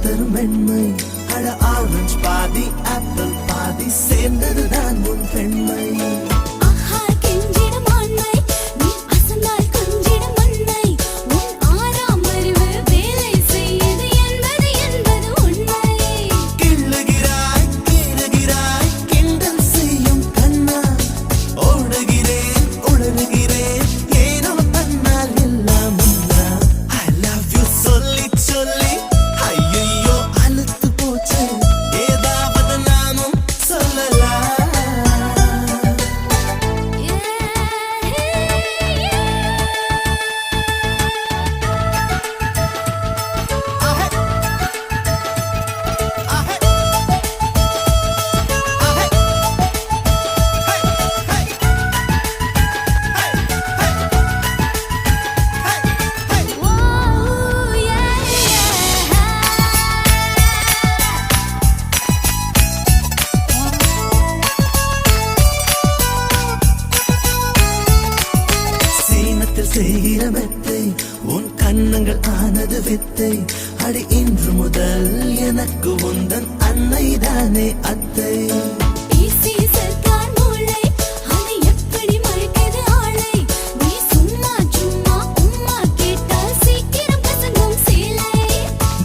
தரும் வெண்மை அட ஆரஞ்சு பாதி ஆப்பிள் பாதி சேர்ந்ததுதான் உன் பெண்மை செய்கிற மெத்தை உன் கண்ணங்கள் ஆனது வித்தை அடி இன்று முதல் எனக்கு உந்தன் அன்னை தானே அத்தை